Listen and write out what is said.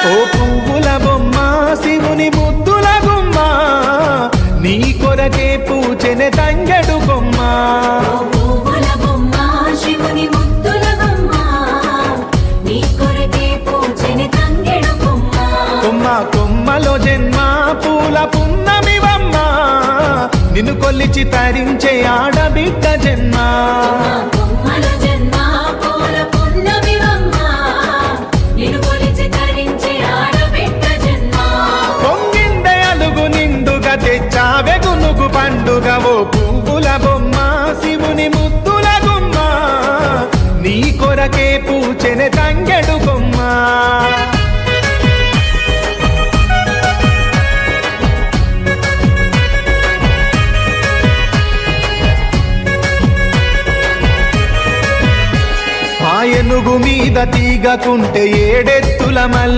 ఓ పువ్వుల బొమ్మ శివుని ముద్దుల గుమ్మ నీ కొరకే పూచెనే తంగెడు కొమ్మ కొమ్మ కొమ్మలో జన్మ పూల పున్నమివమ్మ నిన్ను కొల్లిచి తరించే ఆడబిడ్డ జన్మ పొంగిందే అలుగు నిండుగా తెచ్చావే గునుగు పండుగ ఓ పువ్వుల బొమ్మ శివుని ముద్దుల గుమ్మ నీ కొరకే పూచెనే తంగెడు కొమ్మ ఏనుగు మీద తీగకుంటే ఏడెత్తుల మల్లి